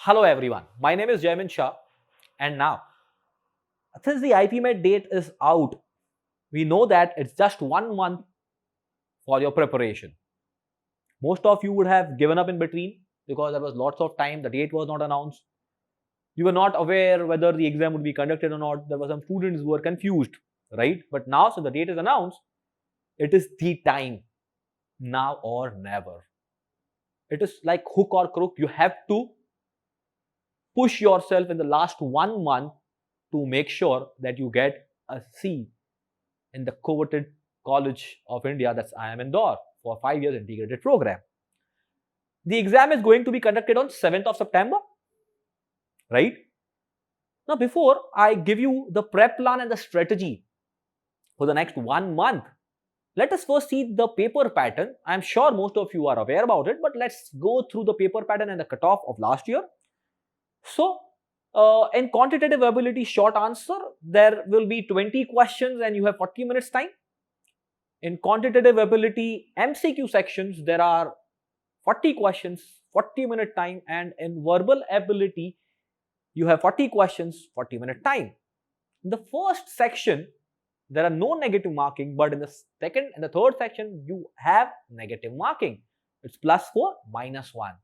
Hello everyone, my name is Jaimin Shah, and now since the IPMET date is out, we know that it's just 1 month for your preparation. Most of you would have given up in between because there was lots of time, the date was not announced. You were not aware whether the exam would be conducted or not. There were some students who were confused, right? But now, since the date is announced, it is the time, now or never. It is like hook or crook. You have to push yourself in the last 1 month to make sure that you get a seat in the coveted College of India, that's IIM Indore, for 5 years integrated program. The exam is going to be conducted on 7th of September, right? Now, before I give you the prep plan and the strategy for the next 1 month, let us first see the paper pattern. I'm sure most of you are aware about it, but let's go through the paper pattern and the cutoff of last year. So, in quantitative ability short answer, there will be 20 questions and you have 40 minutes time. In quantitative ability MCQ sections, there are 40 questions, 40-minute time, and in verbal ability, you have 40 questions, 40-minute time. In the first section, there are no negative marking, but in the second and the third section, you have negative marking. It's +4, -1.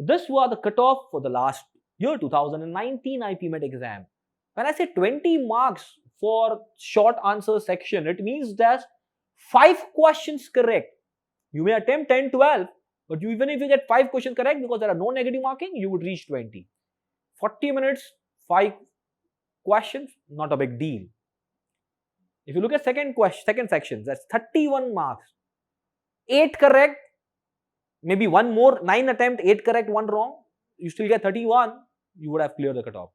This was the cutoff for the last year, 2019 IPMET exam. When I say 20 marks for short answer section, it means that 5 questions correct. You may attempt 10, 12, but even if you get 5 questions correct, because there are no negative marking, you would reach 20. 40 minutes, 5 questions, not a big deal. If you look at second section, that's 31 marks. 8 correct, maybe one more, 9 attempt, 8 correct, 1 wrong, you still get 31, you would have cleared the cutoff.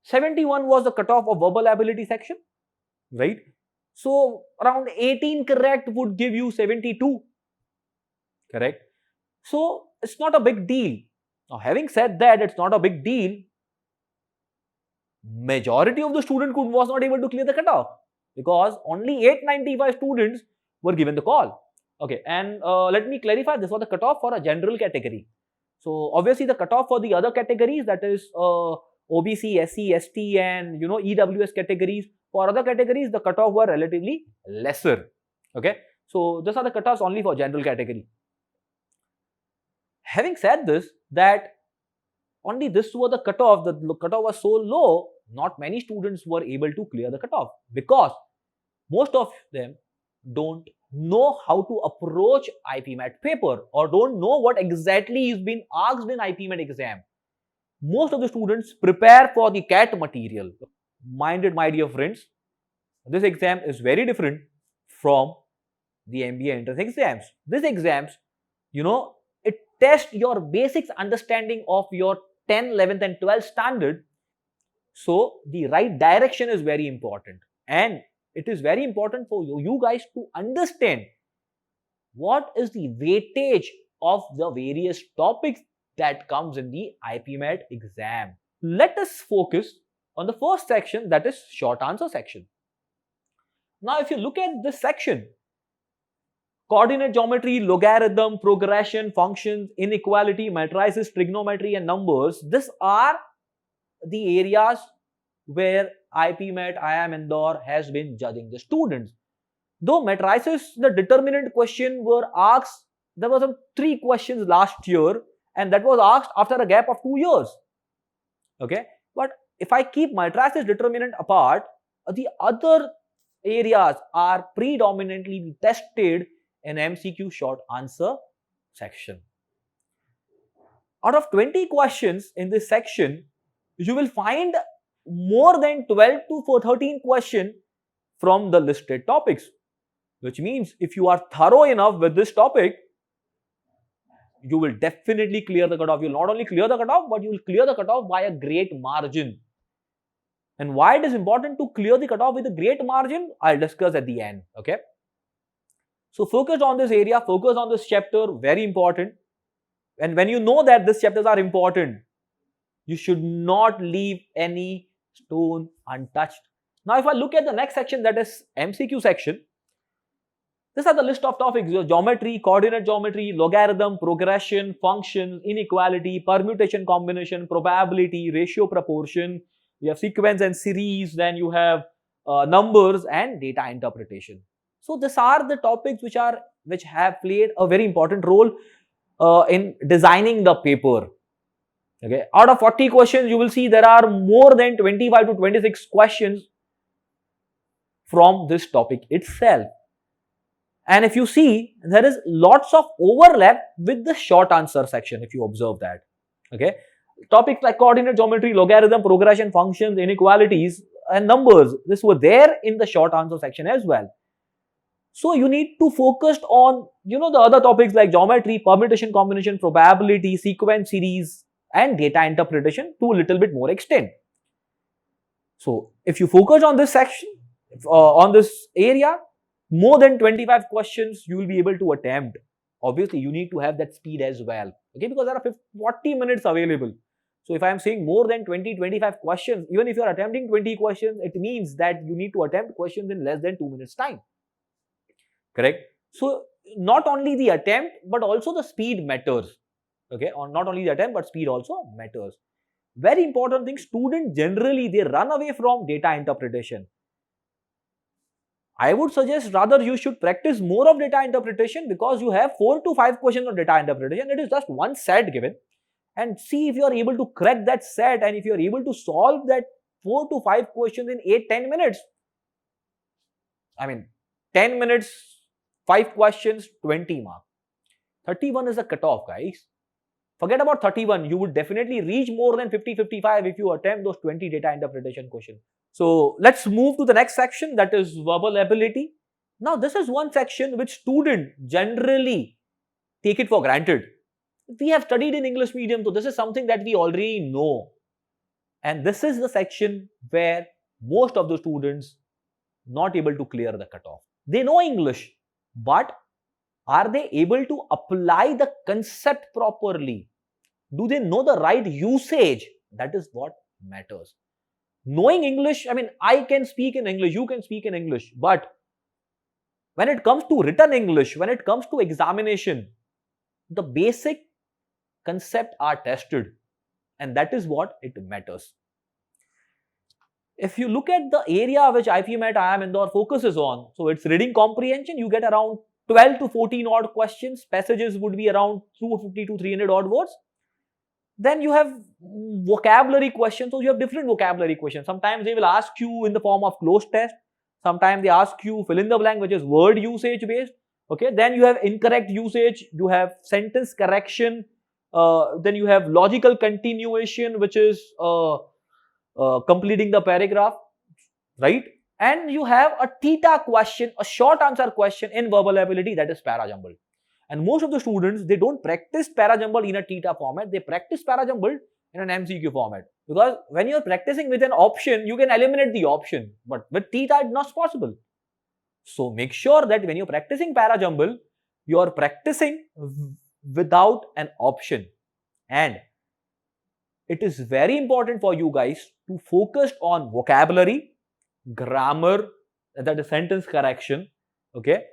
71 was the cutoff of verbal ability section, right? So around 18 correct would give you 72, correct? So it's not a big deal. Now, having said that, it's not a big deal. Majority of the student was not able to clear the cutoff because only 895 students were given the call. Okay, and let me clarify, this was the cutoff for a general category. So obviously the cutoff for the other categories, that is OBC, SC, ST, and EWS categories. For other categories, the cutoff were relatively lesser. Okay, so these are the cutoffs only for general category. Having said this, that only this was the cutoff, the cutoff was so low, not many students were able to clear the cutoff because most of them don't know how to approach IPMET paper or don't know what exactly is being asked in IPMET exam. Most of the students prepare for the CAT material. Minded, my dear friends, this exam is very different from the MBA entrance exams. These exams, it tests your basics understanding of your 10, 11th and 12th standard. So the right direction is very important, and it is very important for you guys to understand what is the weightage of the various topics that comes in the IPMET exam. Let us focus on the first section, that is short answer section. Now, if you look at this section, coordinate geometry, logarithm, progression, functions, inequality, matrices, trigonometry, and numbers, these are the areas where IPMET, IIM Indore has been judging the students. Though matrices, the determinant question were asked, there were some 3 questions last year, and that was asked after a gap of 2 years. Okay, but if I keep matrices determinant apart, the other areas are predominantly tested in MCQ short answer section. Out of 20 questions in this section, you will find more than 12 to 13 questions from the listed topics, which means if you are thorough enough with this topic, you will definitely clear the cutoff. You will not only clear the cutoff, but you will clear the cutoff by a great margin. And why it is important to clear the cutoff with a great margin, I'll discuss at the end. Okay, so focus on this area, focus on this chapter, very important. And when you know that these chapters are important, you should not leave any stone untouched. Now, if I look at the next section, that is MCQ section, These are the list of topics: your geometry, coordinate geometry, logarithm, progression, functions, inequality, permutation, combination, probability, ratio, proportion. You have sequence and series. Then you have numbers and data interpretation. So these are the topics which have played a very important role in designing the paper. Okay, out of 40 questions, you will see there are more than 25 to 26 questions from this topic itself. And if you see, there is lots of overlap with the short answer section, if you observe that. Okay, topics like coordinate geometry, logarithm, progression, functions, inequalities, and numbers, this were there in the short answer section as well. So you need to focus on, the other topics like geometry, permutation, combination, probability, sequence, series, and data interpretation to a little bit more extent. So if you focus on this section, on this area, more than 25 questions you will be able to attempt. Obviously, you need to have that speed as well. Okay, because there are 40 minutes available. So if I am saying more than 20-25 questions, even if you are attempting 20 questions, it means that you need to attempt questions in less than 2 minutes time. Correct? So not only the attempt, but also the speed matters. Okay, or not only the attempt, but speed also matters. Very important thing, students generally, they run away from data interpretation. I would suggest rather you should practice more of data interpretation, because you have 4 to 5 questions of data interpretation. It is just one set given, and see if you are able to crack that set, and if you are able to solve that 4 to 5 questions in 8-10 minutes. I mean, 10 minutes, 5 questions, 20 marks. 31 is a cutoff, guys. Forget about 31. You would definitely reach more than 50-55 if you attempt those 20 data interpretation questions. So let's move to the next section, that is verbal ability. Now this is one section which students generally take it for granted. We have studied in English medium, so this is something that we already know. And this is the section where most of the students not able to clear the cutoff. They know English, but are they able to apply the concept properly? Do they know the right usage? That is what matters. Knowing English, I mean, I can speak in English, you can speak in English, but when it comes to written English, when it comes to examination, the basic concepts are tested, and that is what it matters. If you look at the area which IPMAT IIM Indore focuses on, so it's reading comprehension, you get around 12 to 14 odd questions. Passages would be around 250 to 300 odd words. Then you have vocabulary questions. So you have different vocabulary questions. Sometimes they will ask you in the form of closed test. Sometimes they ask you fill in the blank, which is word usage based. Okay. Then you have incorrect usage. You have sentence correction. Then you have logical continuation, which is completing the paragraph, right? And you have a theta question, a short answer question in verbal ability, that is parajumbled. And most of the students, they don't practice parajumbled in a theta format, they practice parajumbled in an MCQ format. Because when you are practicing with an option, you can eliminate the option, but with theta it's not possible. So make sure that when you're practicing parajumble, you are practicing without an option. And it is very important for you guys to focus on vocabulary, grammar, that is sentence correction. Okay,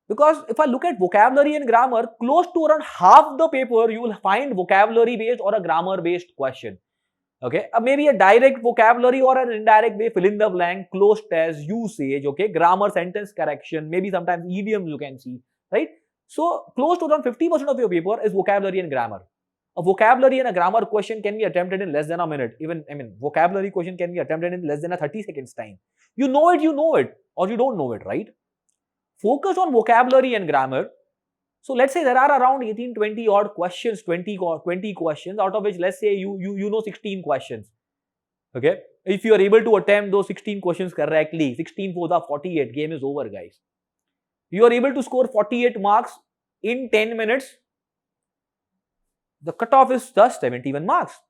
because if I look at vocabulary and grammar, close to around half the paper you will find vocabulary based or a grammar based question. Okay, maybe a direct vocabulary or an indirect way, fill in the blank, closed test, usage, okay, grammar, sentence correction, maybe sometimes idioms you can see, right? So close to around 50% of your paper is vocabulary and grammar. A vocabulary and a grammar question can be attempted in less than a minute. Even, vocabulary question can be attempted in less than a 30 seconds time. You know it, or you don't know it, right? Focus on vocabulary and grammar. So let's say there are around 18-20 odd questions, 20 questions, out of which let's say you know 16 questions. Okay, if you are able to attempt those 16 questions correctly, 16 for the 48, game is over, guys. You are able to score 48 marks in 10 minutes. The cutoff is just 71 marks.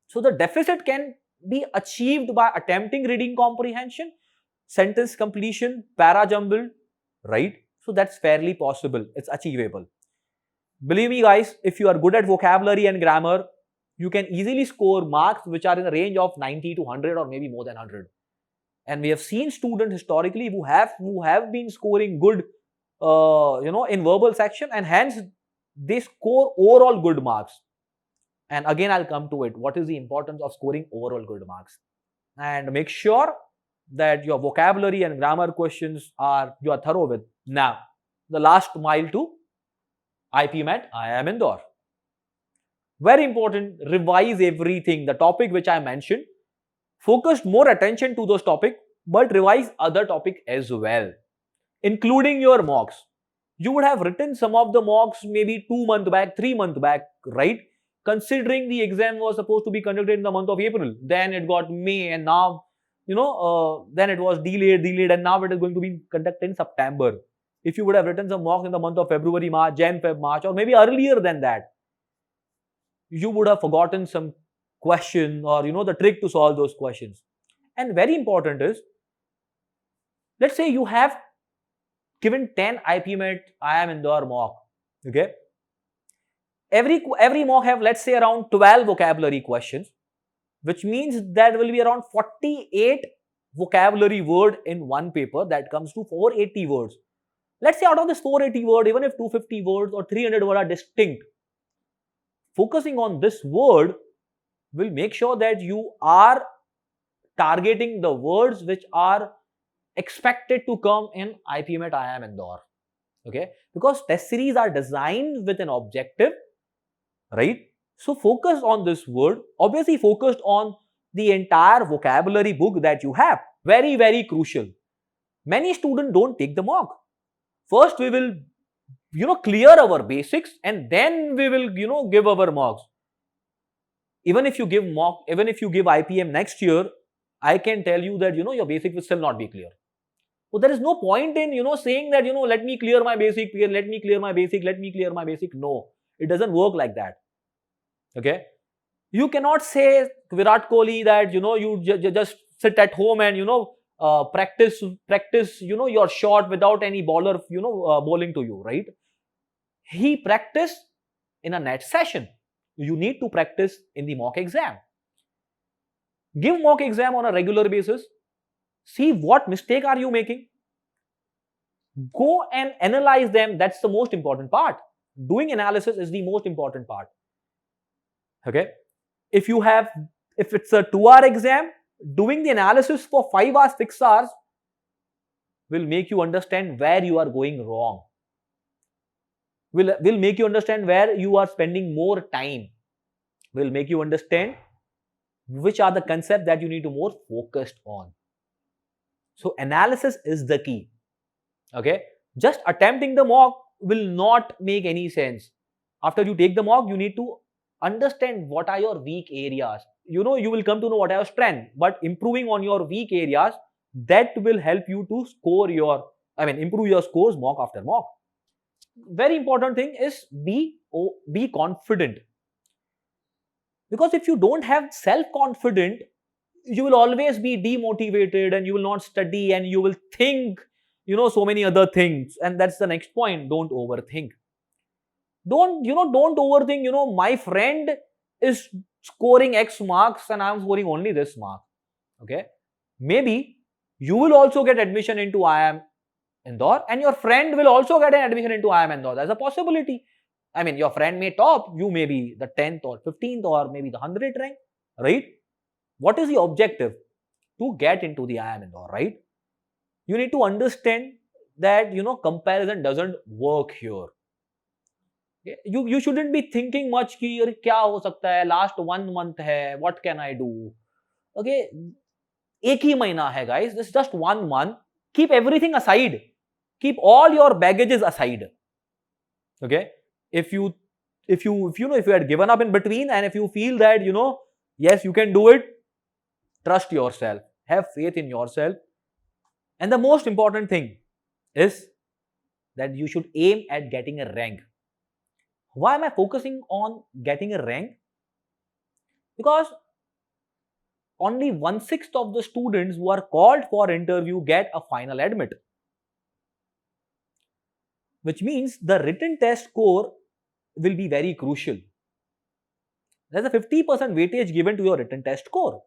So the deficit can be achieved by attempting reading comprehension, sentence completion, parajumble, right? So that's fairly possible. It's achievable. Believe me, guys, if you are good at vocabulary and grammar, you can easily score marks which are in the range of 90 to 100 or maybe more than 100. And we have seen students historically who have been scoring good in verbal section, and hence they score overall good marks. And again, I'll come to it. What is the importance of scoring overall good marks? And make sure that your vocabulary and grammar questions you are thorough with. Now, the last mile to IPMET IIM Indore. Very important, revise everything. The topic which I mentioned, focus more attention to those topics, but revise other topic as well, including your mocks. You would have written some of the mocks maybe 2 months back, 3 months back, right? Considering the exam was supposed to be conducted in the month of April, then it got May, and now, then it was delayed, and now it is going to be conducted in September. If you would have written some mocks in the month of February, March, Jan, Feb, March, or maybe earlier than that, you would have forgotten some question or the trick to solve those questions. And very important is, let's say you have given 10 IPMET IIM Indore mock, okay? Every mock have, let's say, around 12 vocabulary questions, which means that will be around 48 vocabulary word in one paper. That comes to 480 words. Let's say out of this 480 word, even if 250 words or 300 words are distinct, focusing on this word will make sure that you are targeting the words which are expected to come in IPMET IIM Indore. Okay, because test series are designed with an objective, right? So focus on this word. Obviously focused on the entire vocabulary book that you have. Very, very crucial. Many students don't take the mock. First we will clear our basics, and then we will give our mocks. Even if you give IPM next year, I can tell you that your basic will still not be clear. So there is no point in saying that let me clear my basic, let me clear my basic, let me clear my basic. No, it doesn't work like that. Okay, you cannot say Virat Kohli that you just sit at home and practice your shot without any bowler bowling to you, right? He practiced in a net session. You need to practice in the mock exam. Give mock exam on a regular basis. See what mistake are you making. Go and analyze them. That's the most important part. Doing analysis is the most important part. Okay. If it's a 2-hour exam, doing the analysis for 5 hours, 6 hours will make you understand where you are going wrong. Will make you understand where you are spending more time. Will make you understand which are the concepts that you need to more focused on. So analysis is the key. Okay, just attempting the mock will not make any sense. After you take the mock, you need to understand what are your weak areas. You will come to know what are your strengths, but improving on your weak areas, that will help you to improve your scores mock after mock. Very important thing is be confident. Because if you don't have self-confidence, you will always be demotivated and you will not study and you will think, so many other things. And that's the next point. Don't overthink. Don't overthink, my friend is scoring X marks and I'm scoring only this mark. Okay. Maybe you will also get admission into IIM Indore and your friend will also get an admission into IIM Indore. There's a possibility. Your friend may top, you may be the 10th or 15th or maybe the 100th rank, right? What is the objective? To get into the IIM Indore, right? You need to understand that, comparison doesn't work here. Okay? You shouldn't be thinking much ki kya ho sakta hai, last 1 month hai, what can I do? Okay, ek hi mahina hai guys, this is just 1 month. Keep everything aside. Keep all your baggages aside. Okay, if you had given up in between and if you feel that yes, you can do it, trust yourself, have faith in yourself. And the most important thing is that you should aim at getting a rank. Why am I focusing on getting a rank? Because only 1/6 of the students who are called for interview get a final admit. Which means the written test score will be very crucial. There's a 50% weightage given to your written test score.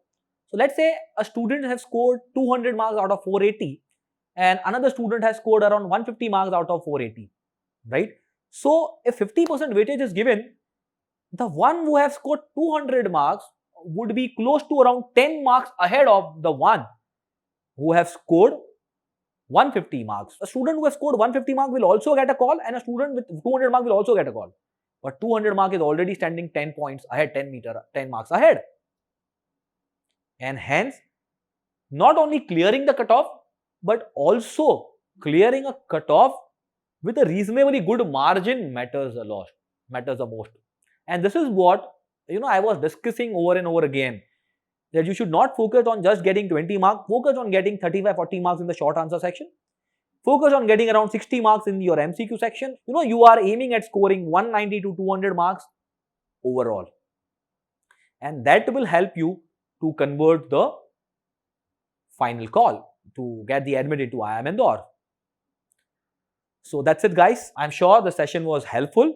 So let's say a student has scored 200 marks out of 480. and another student has scored around 150 marks out of 480, right? So if 50% weightage is given, the one who has scored 200 marks would be close to around 10 marks ahead of the one who have scored 150 marks. A student who has scored 150 marks will also get a call, and a student with 200 marks will also get a call. But 200 mark is already standing 10 points ahead, 10 marks ahead. And hence, not only clearing the cutoff, but also clearing a cutoff with a reasonably good margin matters a lot, matters the most. And this is what, I was discussing over and over again, that you should not focus on just getting 20 marks, focus on getting 35-40 marks in the short answer section. Focus on getting around 60 marks in your MCQ section. You are aiming at scoring 190 to 200 marks overall. And that will help you to convert the final call to get the admit into IIM Indore. So that's it, guys. I'm sure the session was helpful.